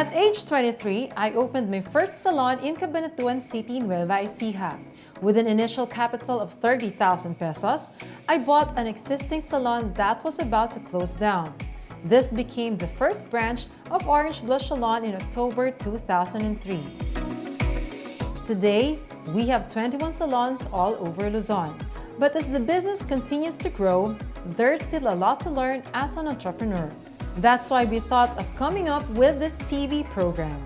At age 23, I opened my first salon in Cabanatuan City, Nueva Ecija. With an initial capital of 30,000 pesos, I bought an existing salon that was about to close down. This became the first branch of Orange Blush Salon in October 2003. Today, we have 21 salons all over Luzon. But as the business continues to grow, there's still a lot to learn as an entrepreneur. That's why we thought of coming up with this TV program.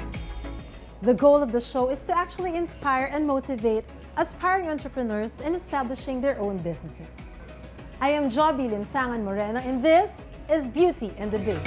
The goal of the show is to actually inspire and motivate aspiring entrepreneurs in establishing their own businesses. I am Joby Linsangan Moreno, and this is Beauty and the Biz.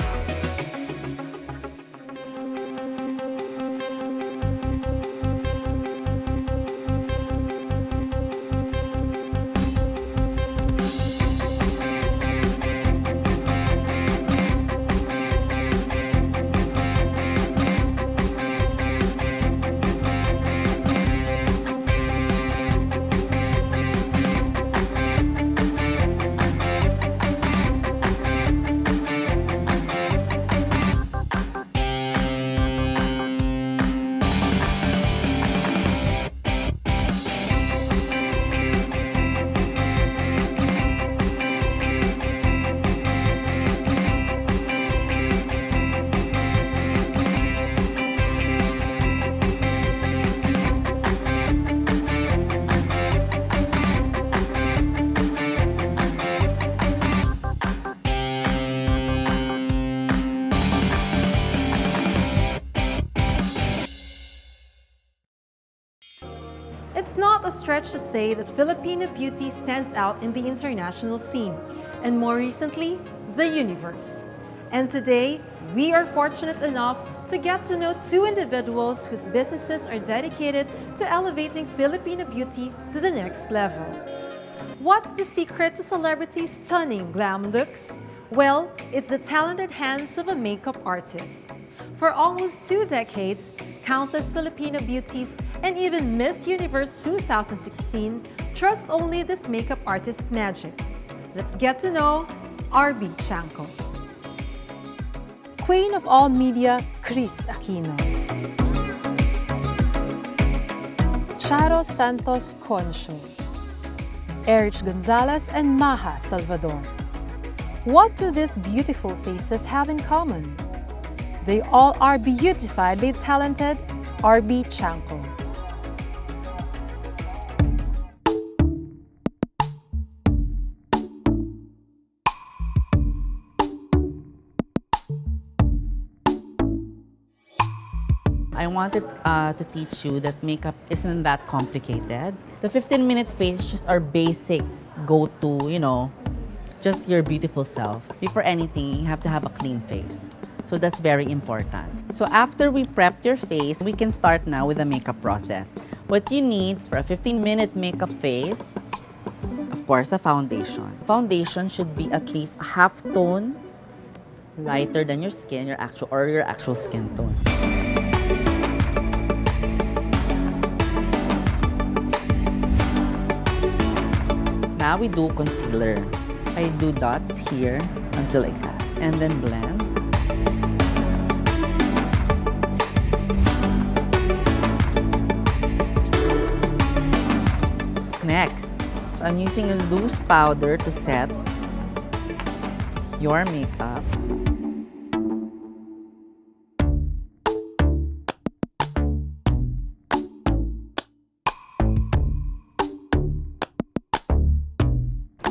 It's not a stretch to say that Filipino beauty stands out in the international scene, and more recently, the universe. And today, we are fortunate enough to get to know two individuals whose businesses are dedicated to elevating Filipino beauty to the next level. What's the secret to celebrities' stunning glam looks? Well, it's the talented hands of a makeup artist. For almost 2 decades, countless Filipino beauties and even Miss Universe 2016 trust only this makeup artist's magic. Let's get to know RB Chanco. Queen of all media, Kris Aquino. Charo Santos Concho. Erich Gonzalez and Maha Salvador. What do these beautiful faces have in common? They all are beautified by talented RB Chanco. I wanted to teach you that makeup isn't that complicated. The 15-minute face is just our basic go-to, just your beautiful self. Before anything, you have to have a clean face. So that's very important. So after we prepped your face, we can start now with the makeup process. What you need for a 15-minute makeup face, of course, the foundation. Foundation should be at least a half tone lighter than your skin, your actual skin tone. Now we do concealer. I do dots here until like that, and then blend. Next, so I'm using a loose powder to set your makeup.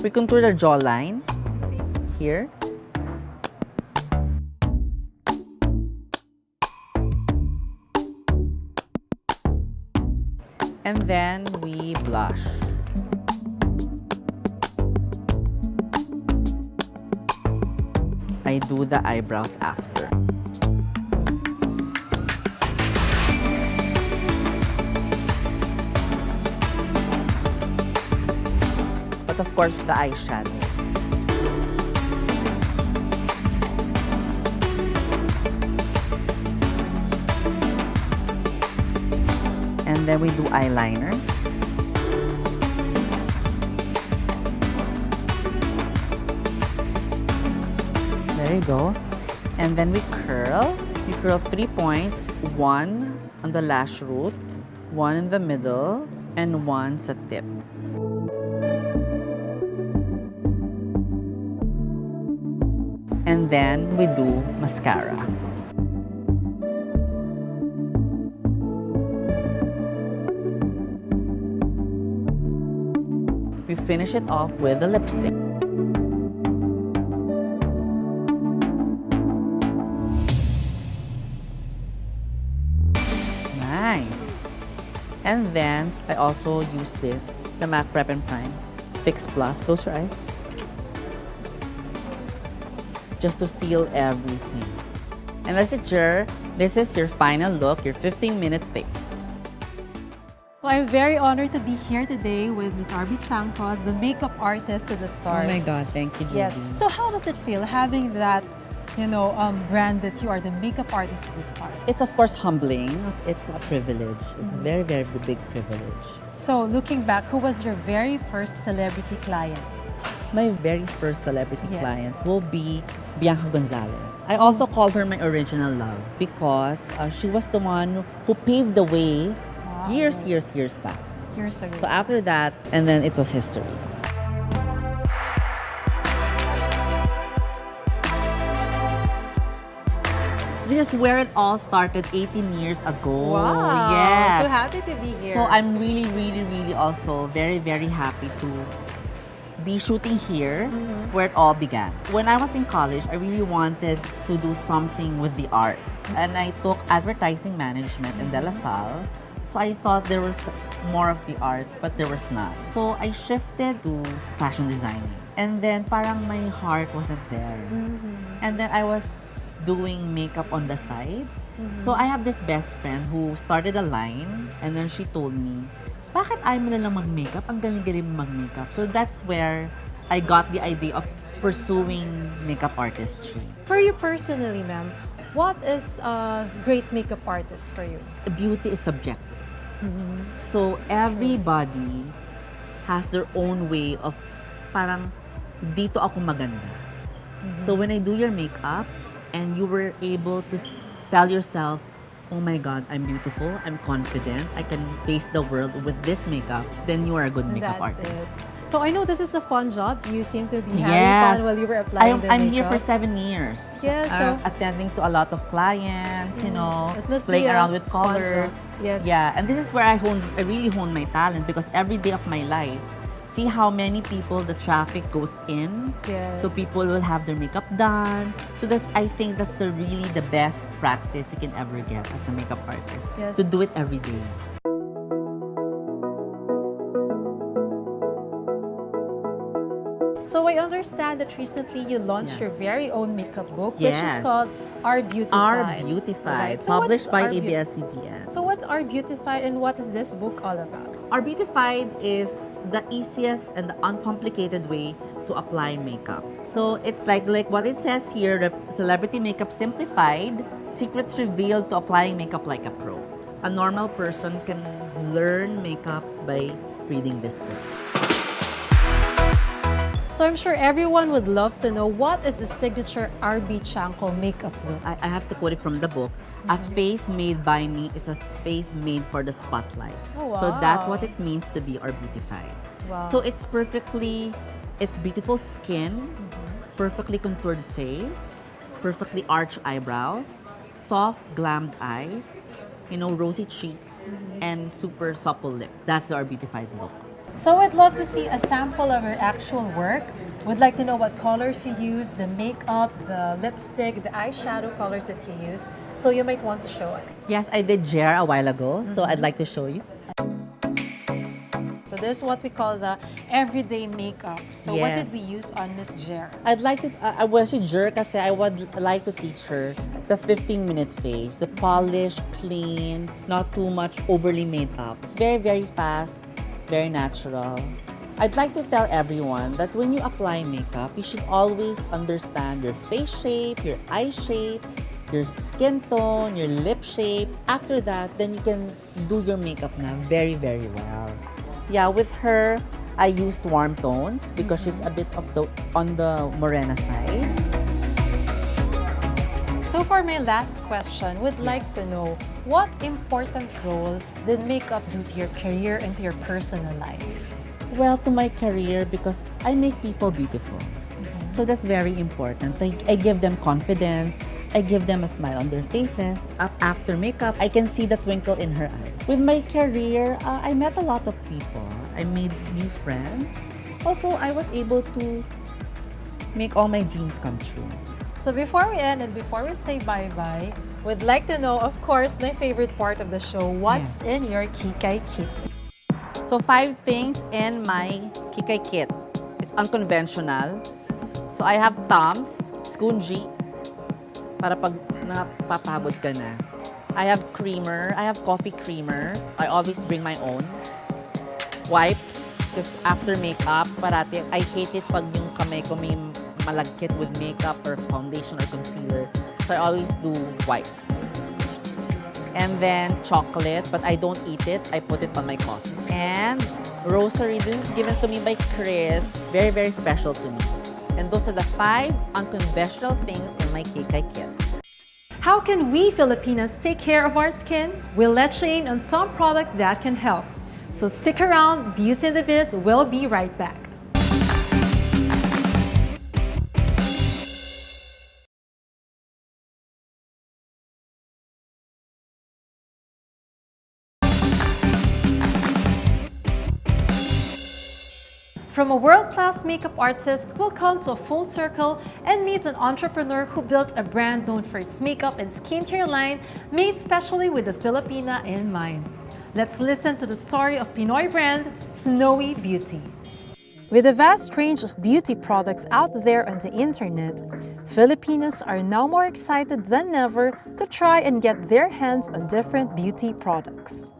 We contour the jawline here. And then we blush. I do the eyebrows after. But of course, the eyeshadow. And then we do eyeliner. There you go. And then we curl. You curl 3 points, one on the lash root, one in the middle, and one sa tip. And then we do mascara. We finish it off with the lipstick. Nice. And then I also use this, the MAC Prep and Prime Fix Plus. Close your eyes. Just to seal everything. And that's it, Jer. This is your final look, your 15-minute fix. So I'm very honored to be here today with Miss Arby Chanco, the makeup artist to the stars. Oh my God, thank you, Judy. Yes. So how does it feel having that, brand that you are the makeup artist to the stars? It's of course humbling. It's a privilege. It's a very, very big privilege. So looking back, who was your very first celebrity client? My very first celebrity Yes. client will be Bianca Gonzalez. I also call her my original love because she was the one who paved the way Wow. years back. Years ago. So after that, and then it was history. This is where it all started 18 years ago. Wow. Yes. So happy to be here. So I'm really, really, really also very, very happy to be shooting here where it all began. When I was in college, I really wanted to do something with the arts. And I took advertising management in De La Salle. So I thought there was more of the arts, but there was not. So I shifted to fashion designing. And then parang my heart wasn't there. And then I was doing makeup on the side. So I have this best friend who started a line and then she told me, bakit ayaw mo na lang mag-makeup? Ang galing-galing mo mag-makeup. So that's where I got the idea of pursuing makeup artistry. For you personally, ma'am, what is a great makeup artist for you? Beauty is subjective. So everybody has their own way of parang dito ako maganda. So when I do your makeup and you were able to tell yourself, oh my God, I'm beautiful, I'm confident, I can face the world with this makeup, then you are a good makeup That's artist. it. So I know this is a fun job. You seem to be having Yes. fun while you were applying the I'm here makeup. for 7 years. Yes, so- attending to a lot of clients, you know, It must playing be a around with fun colors. job. Yes. Yeah, and this is where I really hone my talent because every day of my life, see how many people the traffic goes in. Yes. So people will have their makeup done. So that I think that's really the best practice you can ever get as a makeup artist. Yes. To do it every day. So I understand that recently you launched Yes. your very own makeup book, which is Yes. called Our Beautified. Our Beautified, Right. So what's published by Our Beau- ABS-CBN. So what's Our Beautified and what is this book all about? Our Beautified is the easiest and the uncomplicated way to apply makeup. So it's like what it says here, the Celebrity Makeup Simplified, secrets revealed to applying makeup like a pro. A normal person can learn makeup by reading this book. So I'm sure everyone would love to know what is the signature RB Chanco makeup look. I have to quote it from the book. A face made by me is a face made for the spotlight. Oh, So that's wow. what it means to be or beautified. Wow. So it's beautiful skin, perfectly contoured face, perfectly arched eyebrows, soft glammed eyes, rosy cheeks, and super supple lip. That's our beautified look. So I'd love to see a sample of your actual work. Would like to know what colors you use, the makeup, the lipstick, the eyeshadow colors that you use. So you might want to show us. Yes, I did Jer a while ago, so I'd like to show you. So this is what we call the everyday makeup. So what Yes. did we use on Miss Jer? I'd like to, si Jer kasi I would like to teach her the 15-minute face, the polished, clean, not too much overly made up. It's very, very fast, very natural. I'd like to tell everyone that when you apply makeup, you should always understand your face shape, your eye shape, your skin tone, your lip shape. After that, then you can do your makeup na very, very well. Yeah, with her, I used warm tones because she's a bit on the morena side. So So for my last question, would like to know what important role did makeup do to your career and to your personal life? Well, to my career, because I make people beautiful. So that's very important. I give them confidence. I give them a smile on their faces. After makeup, I can see the twinkle in her eyes. With my career, I met a lot of people. I made new friends. Also, I was able to make all my dreams come true. So before we end and before we say bye-bye, would like to know, of course, my favorite part of the show, what's in your Kikay kit? So 5 things in my Kikay kit. It's unconventional. So I have Tom's, Skunji, para pag napapagod ka na. I have creamer. I have coffee creamer. I always bring my own. Wipes, because after makeup, parati, I hate it pag yung kamay ko may malagkit with makeup or foundation or concealer. So I always do wipes. And then chocolate, but I don't eat it. I put it on my coffee. And rosary, this is given to me by Chris. Very, very special to me. And those are the 5 unconventional things in my Kikay kit. How can we Filipinas take care of our skin? We'll let you in on some products that can help. So stick around, Beauty and the Biz will be right back. From a world-class makeup artist, we'll come to a full circle and meet an entrepreneur who built a brand known for its makeup and skincare line made specially with the Filipina in mind. Let's listen to the story of Pinoy brand Snowy Beauty. With a vast range of beauty products out there on the internet, Filipinos are now more excited than ever to try and get their hands on different beauty products.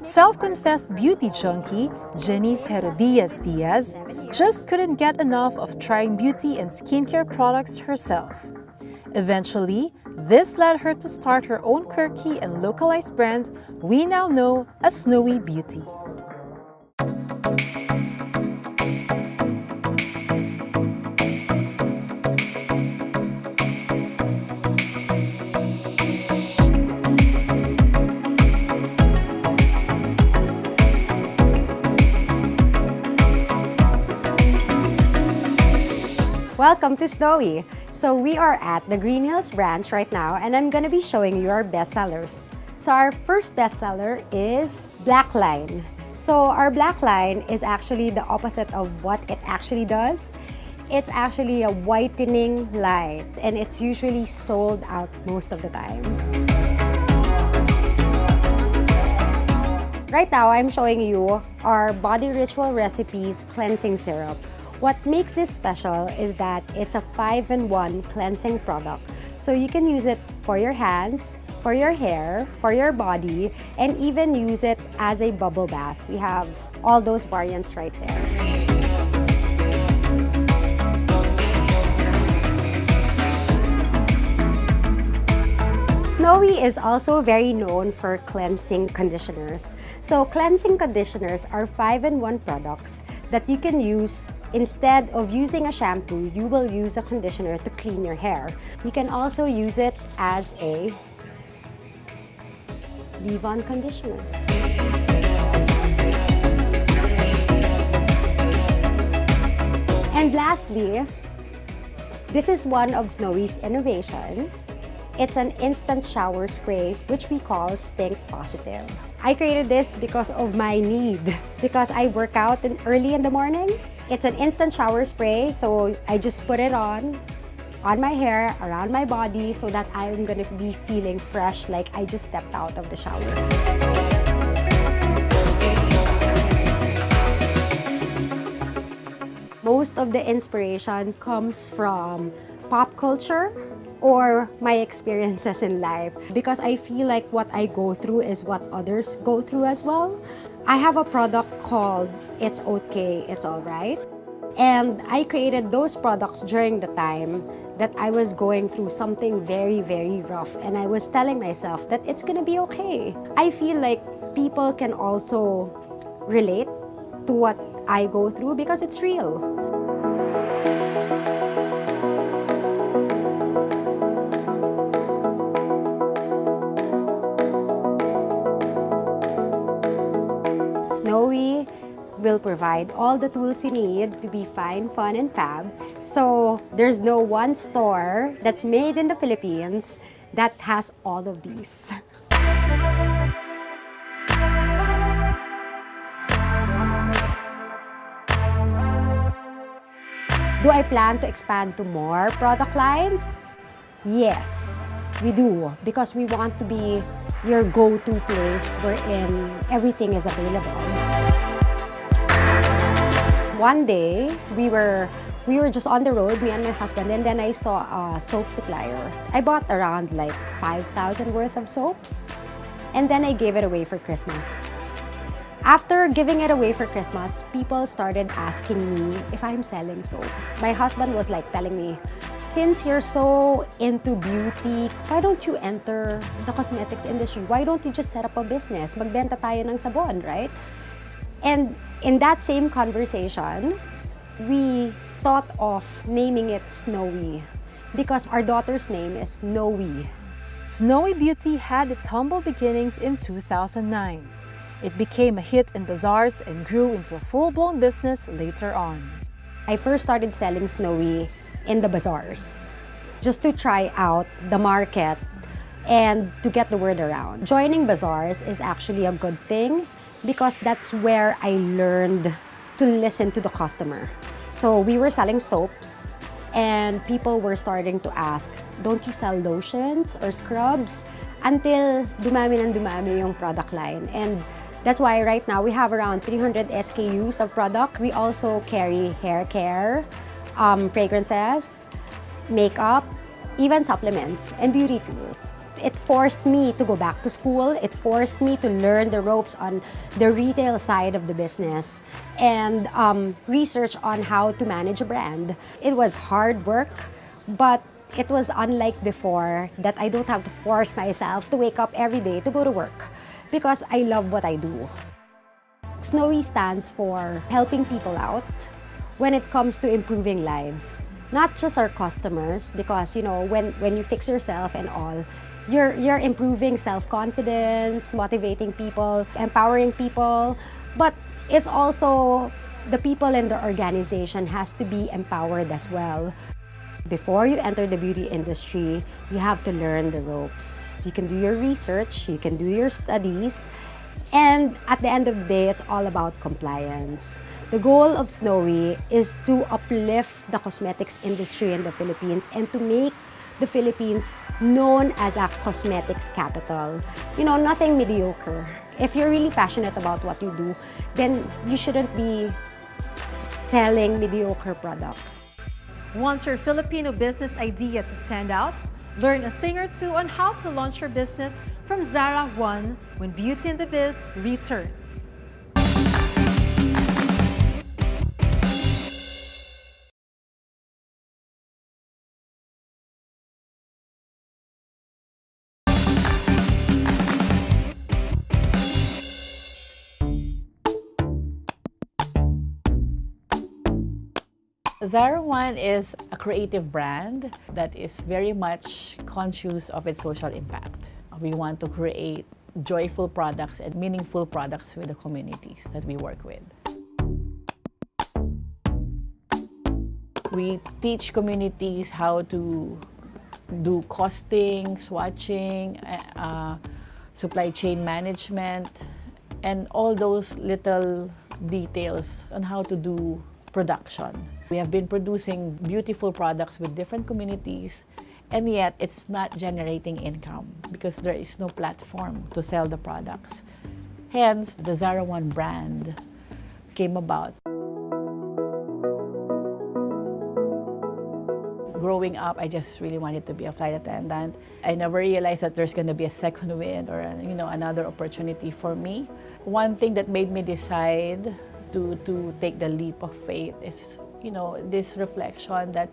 Self-confessed beauty junkie Janice Herodias-Diaz just couldn't get enough of trying beauty and skincare products herself. Eventually, this led her to start her own quirky and localized brand we now know as Snowy Beauty. Welcome to Snowy. So we are at the Green Hills branch right now and I'm going to be showing you our bestsellers. So our first bestseller is Black Line. So our Black Line is actually the opposite of what it actually does. It's actually a whitening line and it's usually sold out most of the time. Right now, I'm showing you our Body Ritual Recipes Cleansing Syrup. What makes this special is that it's a 5-in-1 cleansing product. So you can use it for your hands, for your hair, for your body, and even use it as a bubble bath. We have all those variants right there. Snowy is also very known for cleansing conditioners. So cleansing conditioners are 5-in-1 products that you can use. Instead of using a shampoo, you will use a conditioner to clean your hair. You can also use it as a leave-on conditioner. And lastly, this is one of Snowy's innovation. It's an instant shower spray, which we call Stink Positive. I created this because of my need, because I work out early in the morning. It's an instant shower spray, so I just put it on my hair, around my body, so that I'm gonna be feeling fresh like I just stepped out of the shower. Most of the inspiration comes from pop culture or my experiences in life, because I feel like what I go through is what others go through as well. I have a product called It's Okay, It's Alright. And I created those products during the time that I was going through something very, very rough. And I was telling myself that it's gonna be okay. I feel like people can also relate to what I go through because it's real. will provide all the tools you need to be fine, fun, and fab. So there's no one store that's made in the Philippines that has all of these. Do I plan to expand to more product lines? Yes, we do, because we want to be your go-to place wherein everything is available. One day, we were just on the road, me and my husband, and then I saw a soap supplier. I bought around like 5,000 worth of soaps, and then I gave it away for Christmas. After giving it away for Christmas, people started asking me if I'm selling soap. My husband was like telling me, since you're so into beauty, why don't you enter the cosmetics industry? Why don't you just set up a business? Magbenta tayo ng sabon, right? And in that same conversation, we thought of naming it Snowy because our daughter's name is Snowy. Snowy Beauty had its humble beginnings in 2009. It became a hit in bazaars and grew into a full-blown business later on. I first started selling Snowy in the bazaars just to try out the market and to get the word around. Joining bazaars is actually a good thing because that's where I learned to listen to the customer. So we were selling soaps and people were starting to ask, don't you sell lotions or scrubs? Until dumami ng dumami yung product line. And that's why right now we have around 300 SKUs of product. We also carry hair care, fragrances, makeup, even supplements, and beauty tools. It forced me to go back to school. It forced me to learn the ropes on the retail side of the business and research on how to manage a brand. It was hard work, but it was unlike before that I don't have to force myself to wake up every day to go to work because I love what I do. Snowy stands for helping people out when it comes to improving lives. Not just our customers, because you know when you fix yourself and all, you're improving self-confidence, motivating people, empowering people, but it's also the people in the organization has to be empowered as well. Before you enter the beauty industry, you have to learn the ropes. You can do your research, you can do your studies, and at the end of the day, it's all about compliance. The goal of Snowy is to uplift the cosmetics industry in the Philippines and to make the Philippines known as a cosmetics capital. You know, nothing mediocre. If you're really passionate about what you do, then you shouldn't be selling mediocre products. Want your Filipino business idea to stand out? Learn a thing or two on how to launch your business from Zara One when Beauty and the Biz returns. Zara One is a creative brand that is very much conscious of its social impact. We want to create joyful products and meaningful products with the communities that we work with. We teach communities how to do costing, swatching, supply chain management, and all those little details on how to do production. We have been producing beautiful products with different communities, and yet it's not generating income because there is no platform to sell the products. Hence, the Zara One brand came about. Growing up, I just really wanted to be a flight attendant. I never realized that there's going to be a second wind or another opportunity for me. One thing that made me decide to take the leap of faith is this reflection that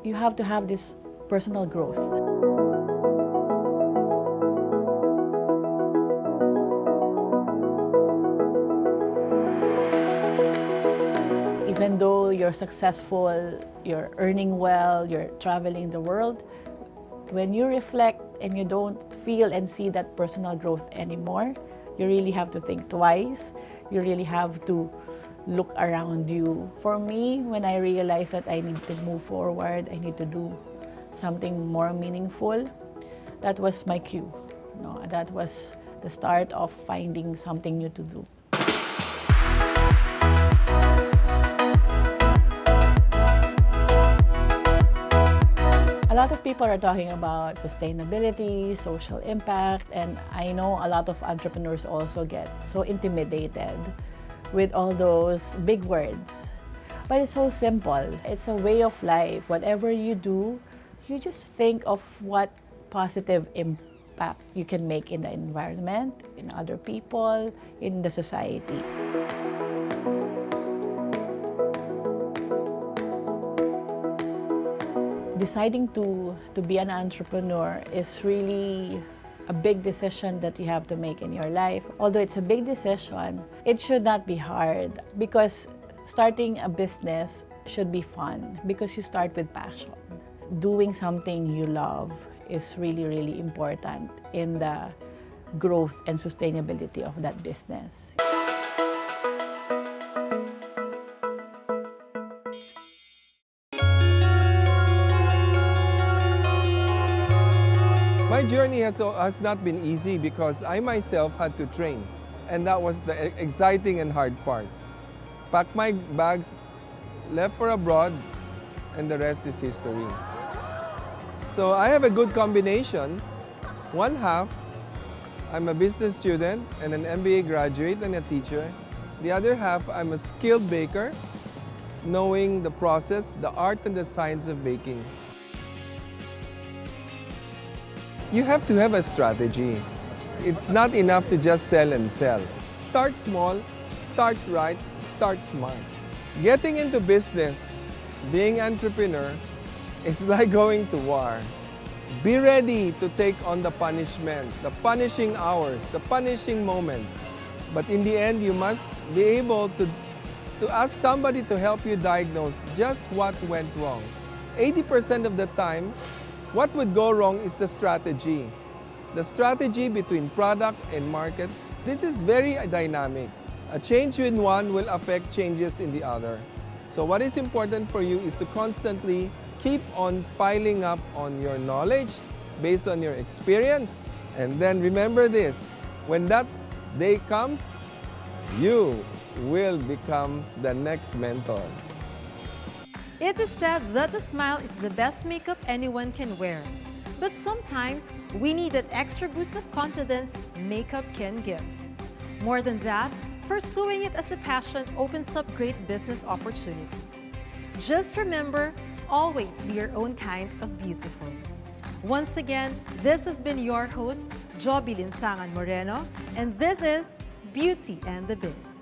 you have to have this personal growth. Even though you're successful, you're earning well, you're traveling the world, when you reflect and you don't feel and see that personal growth anymore, you really have to think twice. you really have to look around you. For me, when I realized that I need to move forward, I need to do something more meaningful, that was my cue. No, that was the start of finding something new to do. A lot of people are talking about sustainability, social impact, and I know a lot of entrepreneurs also get so intimidated with all those big words. But it's so simple. It's a way of life. Whatever you do, you just think of what positive impact you can make in the environment, in other people, in the society. Deciding to be an entrepreneur is really a big decision that you have to make in your life. Although it's a big decision, it should not be hard because starting a business should be fun because you start with passion. Doing something you love is really, really important in the growth and sustainability of that business. My journey has not been easy because I myself had to train, and that was the exciting and hard part. Pack my bags, left for abroad, and the rest is history. So I have a good combination. One half, I'm a business student and an MBA graduate and a teacher. The other half, I'm a skilled baker, knowing the process, the art and the science of baking. You have to have a strategy. It's not enough to just sell and sell. Start small, start right, start smart. Getting into business, being entrepreneur, is like going to war. Be ready to take on the punishment, the punishing hours, the punishing moments. But in the end, you must be able to ask somebody to help you diagnose just what went wrong. 80% of the time, what would go wrong is the strategy. The strategy between product and market. This is very dynamic. A change in one will affect changes in the other. So what is important for you is to constantly keep on piling up on your knowledge based on your experience. And then remember this, when that day comes, you will become the next mentor. It is said that a smile is the best makeup anyone can wear. But sometimes, we need that extra boost of confidence makeup can give. More than that, pursuing it as a passion opens up great business opportunities. Just remember, always be your own kind of beautiful. Once again, this has been your host, Joby Linsangan Moreno, and this is Beauty and the Biz.